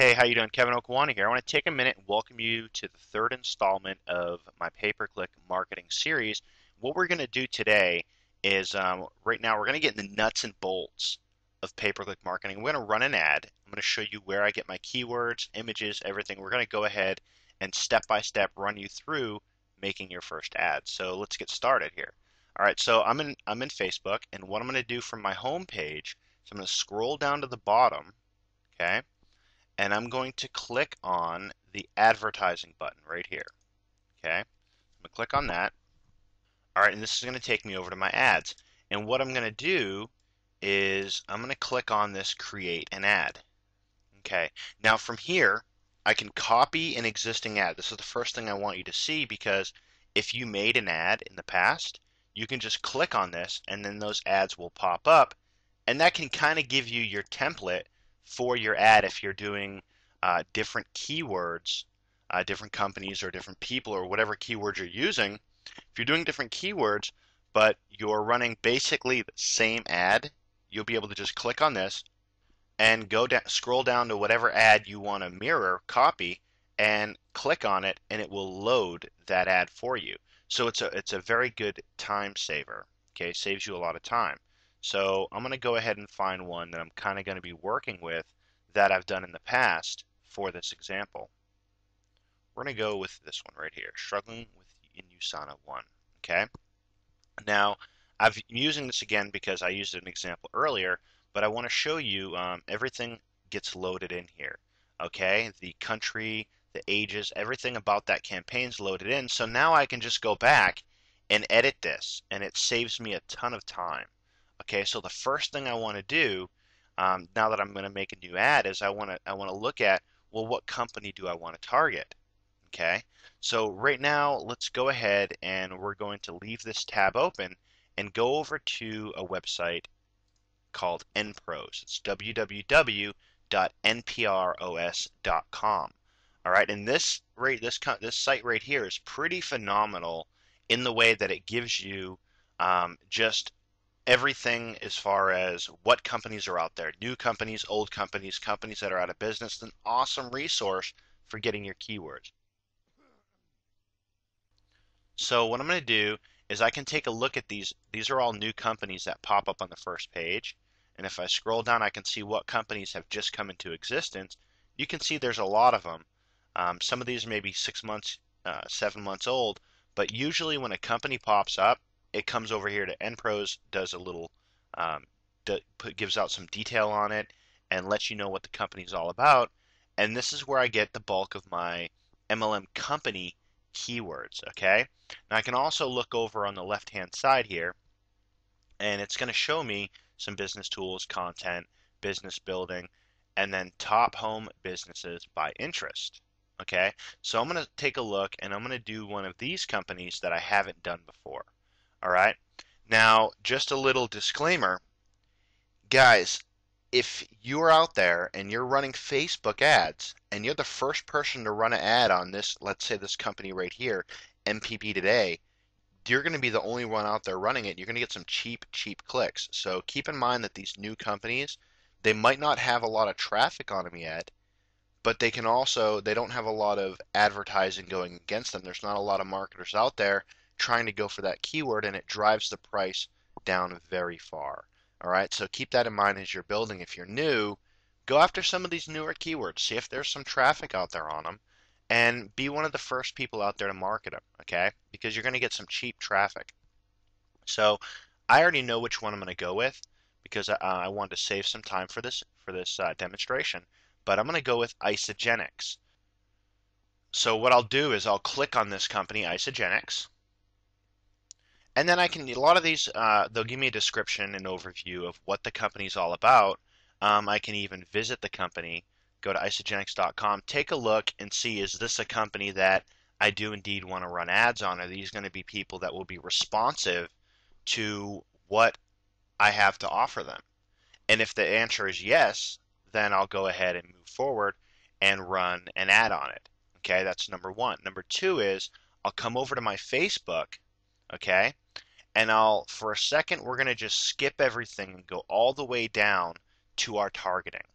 Hey, how you doing? Kevin Hokoana here. I want to take a minute and welcome you to the third installment of my pay-per-click marketing series. What we're going to do today is right now we're going to get in the nuts and bolts of pay-per-click marketing. We're going to run an ad. I'm going to show you where I get my keywords, images, everything. We're going to go ahead and step by step run you through making your first ad. So let's get started here. All right, so I'm in Facebook, and what I'm going to do from my home page is I'm going to scroll down to the bottom, okay? And I'm going to click on the advertising button right here. Okay, I'm going to click on that. All right, and this is going to take me over to my ads. And what I'm going to do is I'm going to click on this create an ad. Okay, now from here, I can copy an existing ad. This is the first thing I want you to see because if you made an ad in the past, you can just click on this and then those ads will pop up. And that can kind of give you your template for your ad if you're doing different keywords, different companies or different people or whatever keywords you're using. If you're doing different keywords, but you're running basically the same ad, you'll be able to just click on this and go down, scroll down to whatever ad you want to mirror, copy, and click on it, and it will load that ad for you. So it's a very good time saver. Okay, saves you a lot of time. So I'm going to go ahead and find one that I'm kind of going to be working with that I've done in the past for this example. We're going to go with this one right here, struggling with in USANA 1. Okay. Now, I'm using this again because I used an example earlier, but I want to show you everything gets loaded in here. Okay, the country, the ages, everything about that campaign's loaded in. So now I can just go back and edit this, and it saves me a ton of time. Okay, so the first thing I want to do now that I'm going to make a new ad is I want to look at, well, what company do I want to target? Okay, so right now let's go ahead and we're going to leave this tab open and go over to a website called NPros. It's www.npros.com. All right, and this site right here is pretty phenomenal in the way that it gives you just everything as far as what companies are out there, new companies, old companies, companies that are out of business. It's an awesome resource for getting your keywords. So what I'm going to do is I can take a look at these. These are all new companies that pop up on the first page. And if I scroll down, I can see what companies have just come into existence. You can see there's a lot of them. Some of these may be 6 months, 7 months old, but usually when a company pops up, it comes over here to NPros, does a little, gives out some detail on it, and lets you know what the company's all about. And this is where I get the bulk of my MLM company keywords, okay? Now I can also look over on the left-hand side here, and it's going to show me some business tools, content, business building, and then top home businesses by interest. Okay, so I'm going to take a look and I'm going to do one of these companies that I haven't done before. All right, now just a little disclaimer, guys, if you're out there and you're running Facebook ads and you're the first person to run an ad on this, let's say this company right here, MPP Today, you're going to be the only one out there running it. You're going to get some cheap clicks. So keep in mind that these new companies, they might not have a lot of traffic on them yet, but they don't have a lot of advertising going against them. There's not a lot of marketers out there trying to go for that keyword, and it drives the price down very far. All right, so keep that in mind as you're building. If you're new, go after some of these newer keywords. See if there's some traffic out there on them, and be one of the first people out there to market them, okay? Because you're going to get some cheap traffic. So I already know which one I'm going to go with because I wanted to save some time for this demonstration. But I'm going to go with Isogenics. So what I'll do is I'll click on this company, Isogenics, and then a lot of these, they'll give me a description and overview of what the company's all about. I can even visit the company, go to isogenics.com, take a look and see, is this a company that I do indeed want to run ads on? Are these going to be people that will be responsive to what I have to offer them? And if the answer is yes, then I'll go ahead and move forward and run an ad on it. Okay, that's number one. Number two is I'll come over to my Facebook, okay, and for a second, we're going to just skip everything and go all the way down to our targeting.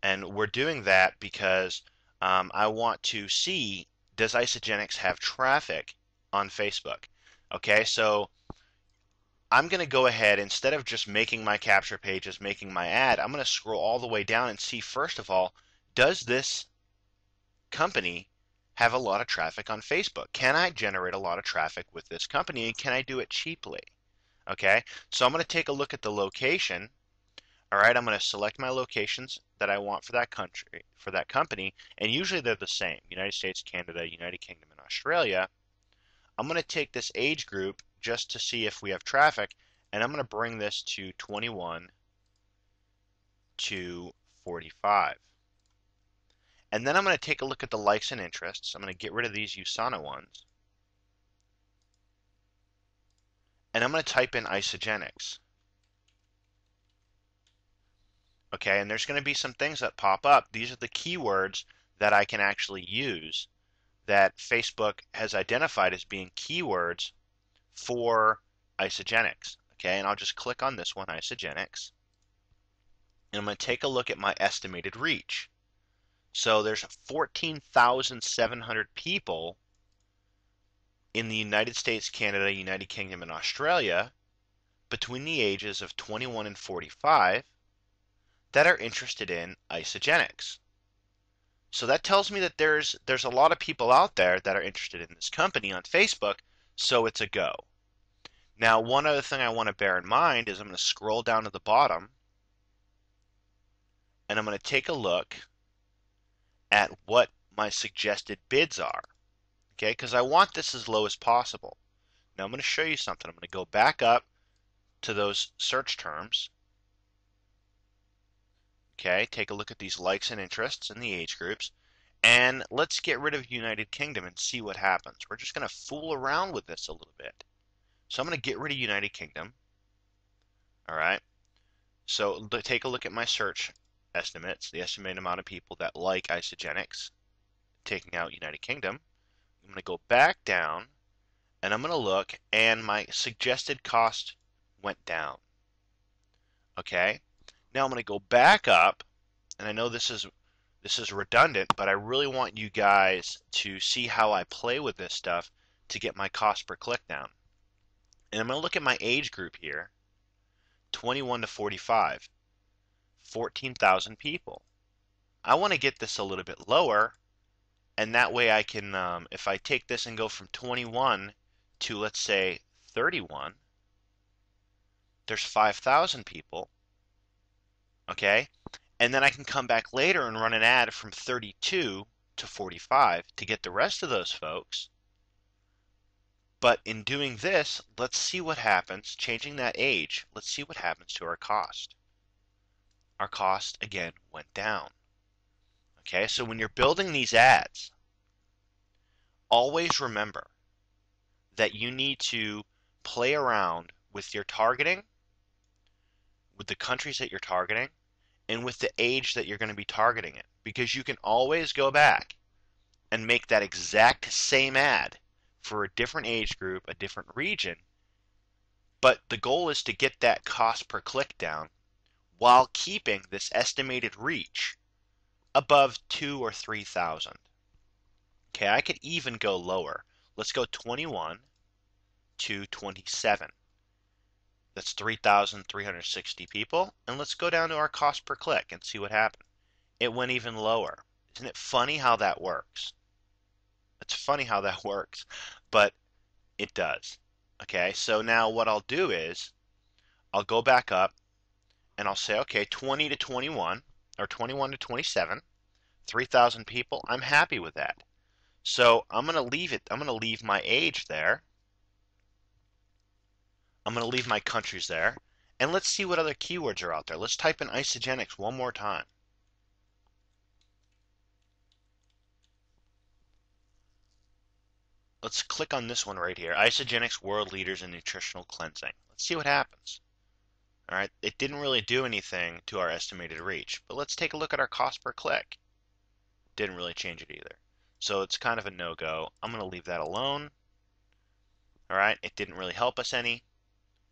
And we're doing that because I want to see, does Isogenics have traffic on Facebook? Okay, so I'm going to go ahead, instead of just making my capture pages, making my ad, I'm going to scroll all the way down and see, first of all, does this company have a lot of traffic on Facebook? Can I generate a lot of traffic with this company, and can I do it cheaply? Okay, so I'm going to take a look at the location. All right, I'm going to select my locations that I want for that country, for that company, and usually they're the same: United States, Canada, United Kingdom, and Australia. I'm going to take this age group just to see if we have traffic, and I'm going to bring this to 21 to 45. And then I'm going to take a look at the likes and interests. I'm going to get rid of these USANA ones, and I'm going to type in Isogenics. Okay, and there's going to be some things that pop up. These are the keywords that I can actually use that Facebook has identified as being keywords for Isogenics. Okay, and I'll just click on this one, Isogenics, and I'm going to take a look at my estimated reach. So there's 14,700 people in the United States, Canada, United Kingdom, and Australia between the ages of 21 and 45 that are interested in Isogenics. So that tells me that there's a lot of people out there that are interested in this company on Facebook, so it's a go. Now, one other thing I want to bear in mind is I'm going to scroll down to the bottom, and I'm going to take a look at what my suggested bids are. Okay, because I want this as low as possible. Now I'm going to show you something. I'm going to go back up to those search terms. Okay, take a look at these likes and interests in the age groups. And let's get rid of United Kingdom and see what happens. We're just going to fool around with this a little bit. So I'm going to get rid of United Kingdom. All right. So take a look at my search estimates, the estimated amount of people that like Isogenics, taking out United Kingdom. I'm going to go back down, and I'm going to look, and my suggested cost went down. Okay. Now I'm going to go back up, and I know this is redundant, but I really want you guys to see how I play with this stuff to get my cost per click down. And I'm going to look at my age group here, 21 to 45, 14,000 people. I want to get this a little bit lower, and that way I can, if I take this and go from 21 to, let's say, 31, there's 5,000 people. Okay, and then I can come back later and run an ad from 32 to 45 to get the rest of those folks. But in doing this, let's see what happens, changing that age, let's see what happens to our cost. Our cost, again, went down. Okay, so when you're building these ads, always remember that you need to play around with your targeting, with the countries that you're targeting, and with the age that you're going to be targeting it. Because you can always go back and make that exact same ad for a different age group, a different region, but the goal is to get that cost per click down while keeping this estimated reach above 2 or 3,000. Okay, I could even go lower. Let's go 21 to 27. That's 3,360 people. And let's go down to our cost per click and see what happened. It went even lower. Isn't it funny how that works? It's funny how that works, but it does. Okay, so now what I'll do is I'll go back up and I'll say, okay, 20 to 21 or 21 to 27, 3,000 people. I'm happy with that. So I'm going to leave it. I'm going to leave my age there. I'm going to leave my countries there. And let's see what other keywords are out there. Let's type in Isogenics one more time. Let's click on this one right here. Isogenics World Leaders in Nutritional Cleansing. Let's see what happens. All right, it didn't really do anything to our estimated reach, but let's take a look at our cost per click. Didn't really change it either. So it's kind of a no-go. I'm going to leave that alone. All right, it didn't really help us any.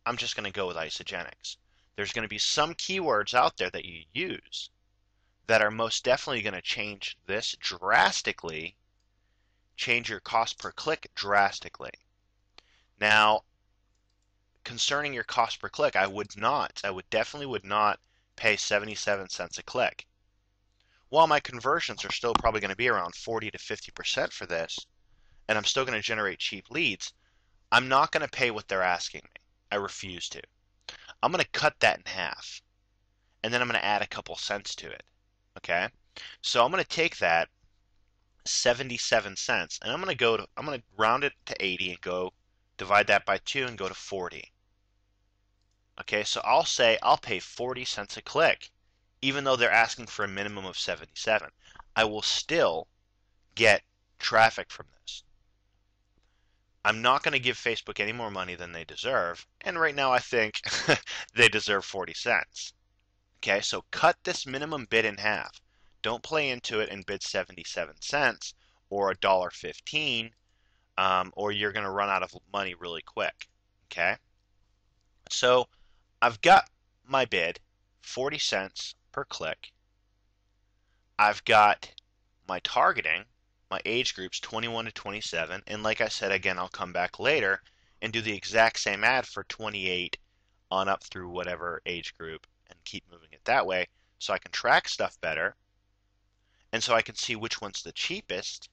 I'm just going to go with Isogenics. There's going to be some keywords out there that you use that are most definitely going to change this drastically, change your cost per click drastically. Now, concerning your cost per click, I would definitely would not pay 77 cents a click. While my conversions are still probably going to be around 40 to 50% for this, and I'm still going to generate cheap leads, I'm not going to pay what they're asking me. I refuse to. I'm going to cut that in half, and then I'm going to add a couple cents to it. Okay? So I'm going to take that 77 cents, and I'm going to round it to 80 and go divide that by 2 and go to 40. Okay, so I'll say I'll pay 40 cents a click, even though they're asking for a minimum of 77. I will still get traffic from this. I'm not going to give Facebook any more money than they deserve, and right now I think they deserve 40 cents. Okay, so cut this minimum bid in half. Don't play into it and bid 77 cents or $1.15, or you're going to run out of money really quick. Okay, so I've got my bid, 40 cents per click. I've got my targeting, my age groups 21 to 27, and like I said, again, I'll come back later and do the exact same ad for 28 on up through whatever age group and keep moving it that way so I can track stuff better and so I can see which one's the cheapest.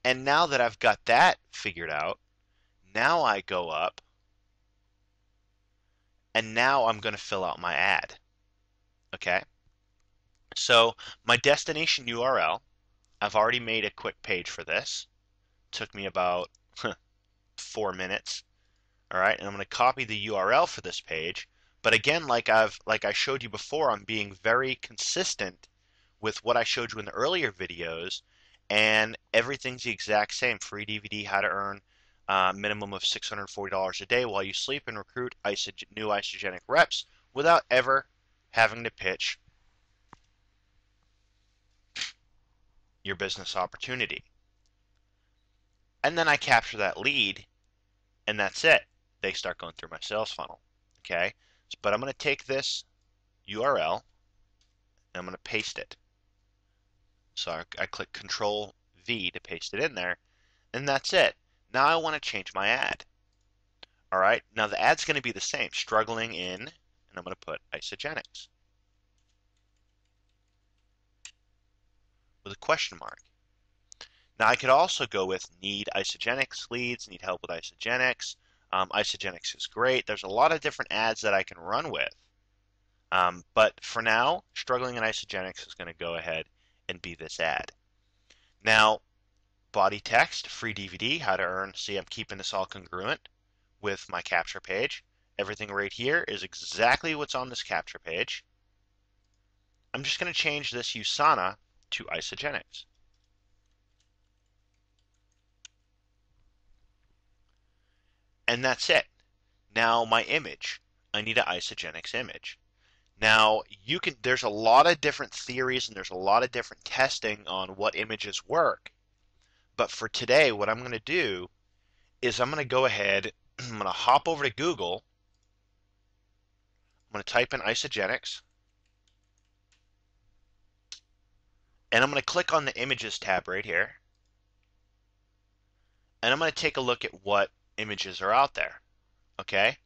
And now that I've got that figured out, now I go up and now I'm going to fill out my ad. Okay? So my destination URL, I've already made a quick page for this. Took me about 4 minutes. All right, and I'm going to copy the URL for this page. But again, like I showed you before, I'm being very consistent with what I showed you in the earlier videos, and everything's the exact same. Free DVD, how to earn minimum of $640 a day while you sleep and recruit new isogenic reps without ever having to pitch your business opportunity. And then I capture that lead, and that's it. They start going through my sales funnel. Okay, but I'm going to take this URL and I'm going to paste it. So I click Control V to paste it in there, and that's it. Now I want to change my ad. All right, now the ad's going to be the same, struggling in, and I'm going to put isogenics with a question mark. Now I could also go with need isogenics leads, need help with isogenics. Isogenics is great. There's a lot of different ads that I can run with. But for now, struggling in isogenics is going to go ahead and be this ad. Now, body text, free DVD, how to earn. See, I'm keeping this all congruent with my capture page. Everything right here is exactly what's on this capture page. I'm just going to change this USANA to isogenics. And that's it. Now my image, I need an isogenics image. Now there's a lot of different theories and there's a lot of different testing on what images work. But for today, what I'm going to do is I'm going to go ahead, I'm going to hop over to Google. I'm going to type in isogenics. And I'm going to click on the images tab right here. And I'm going to take a look at what images are out there. Okay?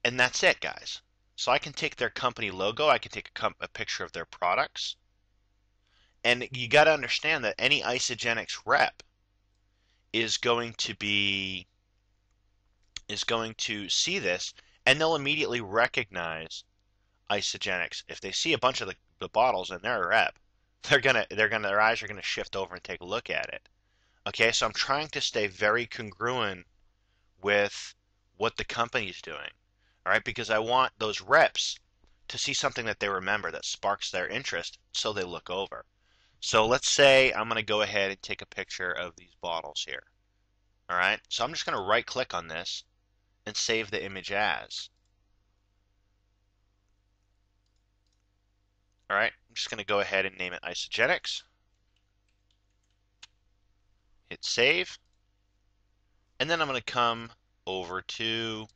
And that's it, guys. So I can take their company logo, I can take a picture of their products. And you got to understand that any isogenics rep is going to see this, and they'll immediately recognize isogenics. If they see a bunch of the bottles in their rep, their eyes are gonna shift over and take a look at it. Okay, so I'm trying to stay very congruent with what the company's doing. All right, because I want those reps to see something that they remember that sparks their interest, so they look over. So let's say I'm going to go ahead and take a picture of these bottles here. All right, so I'm just going to right click on this and save the image as. All right, I'm just going to go ahead and name it isogenics. Hit save. And then I'm going to come over to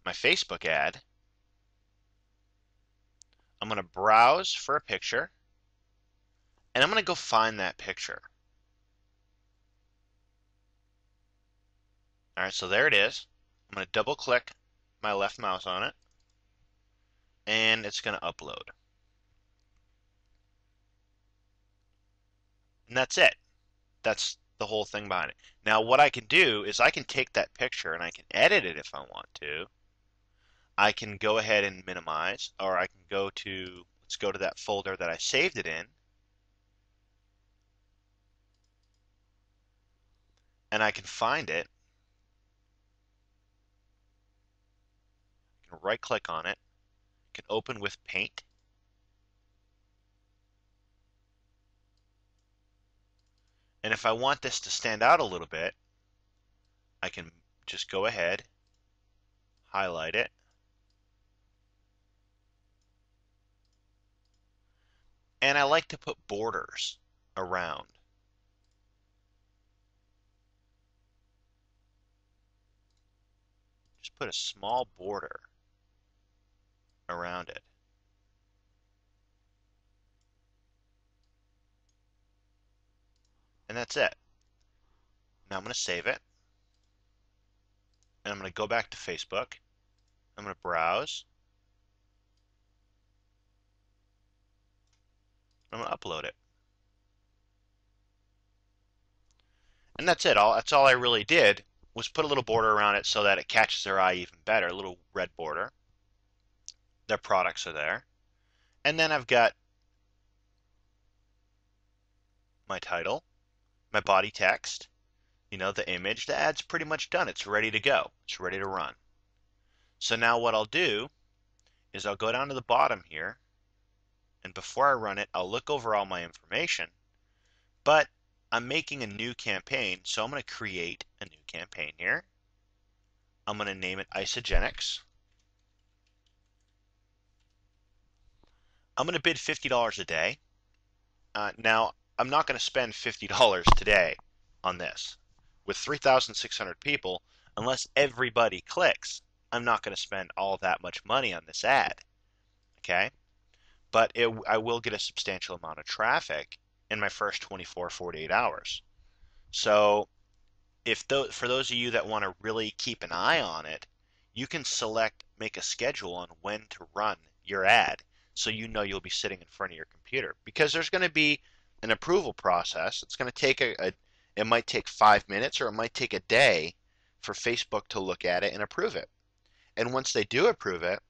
my Facebook ad. I'm going to browse for a picture, and I'm going to go find that picture. All right, so there it is. I'm going to double click my left mouse on it, and it's going to upload. And that's it. That's the whole thing behind it. Now, what I can do is I can take that picture and I can edit it if I want to. I can go ahead and minimize, or I can go to, let's go to that folder that I saved it in, and I can find it. I can right click on it, I can open with Paint, and if I want this to stand out a little bit, I can just go ahead, highlight it, and I like to put borders around. Just put a small border around it. And that's it. Now I'm going to save it. And I'm going to go back to Facebook. I'm going to browse. I'm going to upload it. And that's it. That's all I really did was put a little border around it so that it catches their eye even better. A little red border. Their products are there. And then I've got my title, my body text, the image. The ad's pretty much done. It's ready to go. It's ready to run. So now what I'll do is I'll go down to the bottom here, and before I run it, I'll look over all my information, but I'm making a new campaign, so I'm going to create a new campaign here. I'm going to name it Isogenics. I'm going to bid $50 a day. Now, I'm not going to spend $50 today on this. With 3,600 people, unless everybody clicks, I'm not going to spend all that much money on this ad. Okay? But I will get a substantial amount of traffic in my first 24, 48 hours. So for those of you that want to really keep an eye on it, you can make a schedule on when to run your ad so you know you'll be sitting in front of your computer. Because there's going to be an approval process. It's going to take it might take 5 minutes or it might take a day for Facebook to look at it and approve it. And once they do approve it,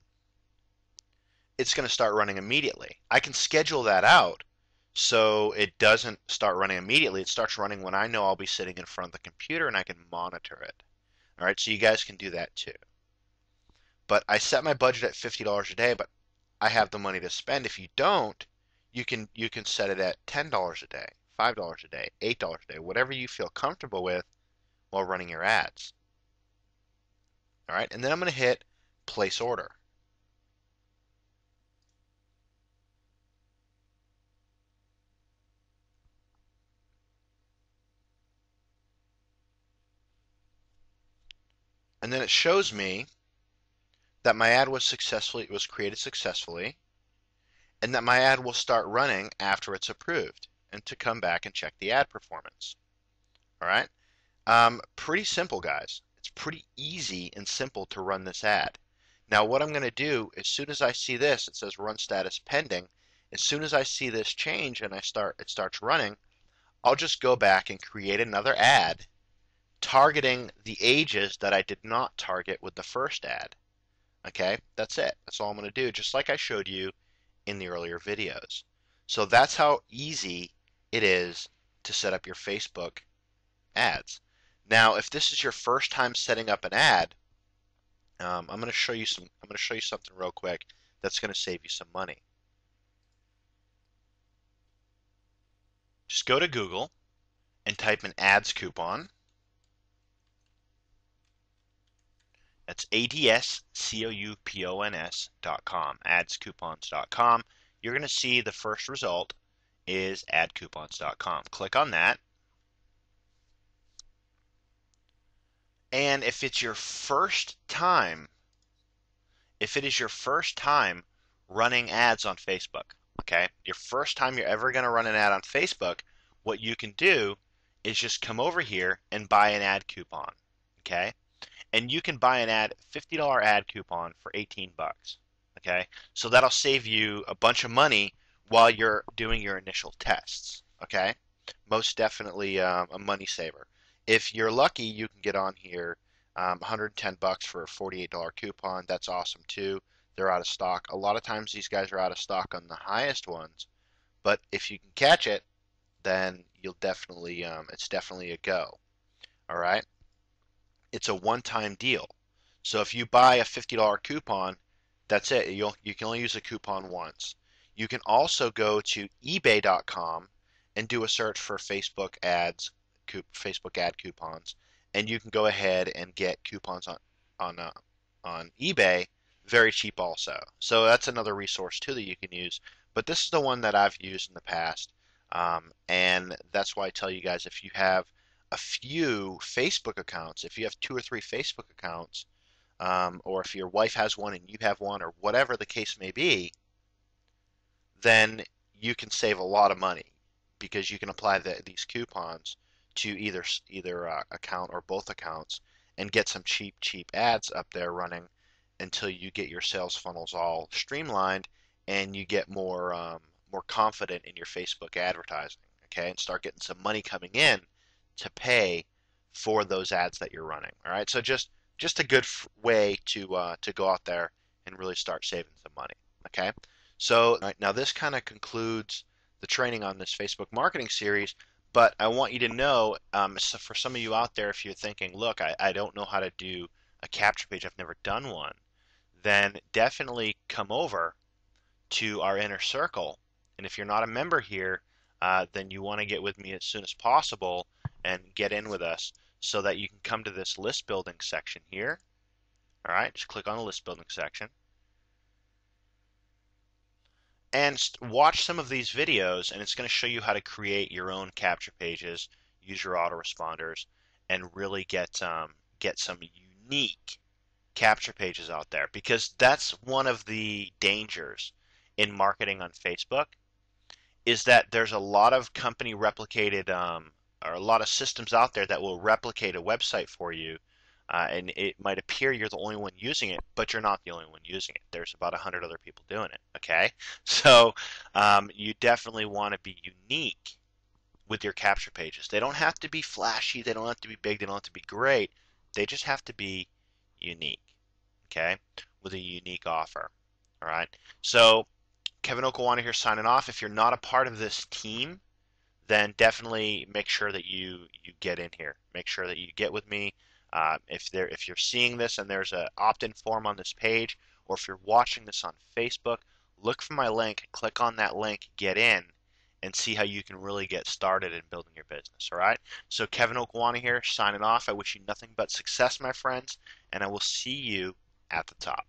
it's going to start running immediately. I can schedule that out so it doesn't start running immediately. It starts running when I know I'll be sitting in front of the computer and I can monitor it. All right, so you guys can do that too. But I set my budget at $50 a day, but I have the money to spend. If you don't, you can set it at $10 a day, $5 a day, $8 a day, whatever you feel comfortable with while running your ads. All right, and then I'm going to hit place order. And then it shows me that my ad was created successfully, and that my ad will start running after it's approved, and to come back and check the ad performance. All right, pretty simple, guys. It's pretty easy and simple to run this ad. Now, what I'm going to do, as soon as I see this, it says run status pending. As soon as I see this change and it starts running, I'll just go back and create another ad targeting the ages that I did not target with the first ad. Okay, that's it. That's all I'm going to do, just like I showed you in the earlier videos. So that's how easy it is to set up your Facebook ads. Now, if this is your first time setting up an ad, I'm going to show you something real quick that's going to save you some money. Just go to Google and type in ads coupon. That's adscoupons.com, adscoupons.com. You're going to see the first result is adcoupons.com. Click on that. And if it is your first time running ads on Facebook. Okay, your first time you're ever going to run an ad on Facebook, what you can do is just come over here and buy an ad coupon. Okay, and you can buy an $50 ad coupon for 18 bucks. Okay, so that'll save you a bunch of money while you're doing your initial tests. Okay, most definitely a money saver. If you're lucky, you can get on here 110 bucks for a $48 coupon. That's awesome too. They're out of stock. A lot of times these guys are out of stock on the highest ones, but if you can catch it, then you'll definitely it's definitely a go. All right. It's a one-time deal. So if you buy a $50 coupon, that's it. You can only use a coupon once. You can also go to ebay.com and do a search for Facebook ad coupons, and you can go ahead and get coupons on eBay very cheap also. So that's another resource too that you can use. But this is the one that I've used in the past, and that's why I tell you guys, if you have a few Facebook accounts, if you have 2 or 3 Facebook accounts, or if your wife has one and you have one, or whatever the case may be, then you can save a lot of money because you can apply these coupons to either account or both accounts and get some cheap ads up there running until you get your sales funnels all streamlined and you get more confident in your Facebook advertising, okay, and start getting some money coming in to pay for those ads that you're running. All right, so just a good way to go out there and really start saving some money. Okay, so all right, now this kind of concludes the training on this Facebook marketing series. But I want you to know, so for some of you out there, if you're thinking, look, I don't know how to do a capture page, I've never done one, then definitely come over to our inner circle. And if you're not a member here, then you want to get with me as soon as possible and get in with us so that you can come to this list building section here. All right, just click on the list building section and watch some of these videos, and it's going to show you how to create your own capture pages, use your autoresponders, and really get some unique capture pages out there, because that's one of the dangers in marketing on Facebook, is that there's a lot of company replicated or a lot of systems out there that will replicate a website for you, and it might appear you're the only one using it, but you're not the only one using it. There's about 100 other people doing it. Okay, so you definitely want to be unique with your capture pages. They don't have to be flashy. They don't have to be big. They don't have to be great. They just have to be unique. Okay, with a unique offer. All right. So Kevin Hokoana here signing off. If you're not a part of this team, then definitely make sure that you get in here. Make sure that you get with me. If you're seeing this and there's an opt-in form on this page, or if you're watching this on Facebook, look for my link, click on that link, get in, and see how you can really get started in building your business. All right. So Kevin Hokoana here signing off. I wish you nothing but success, my friends, and I will see you at the top.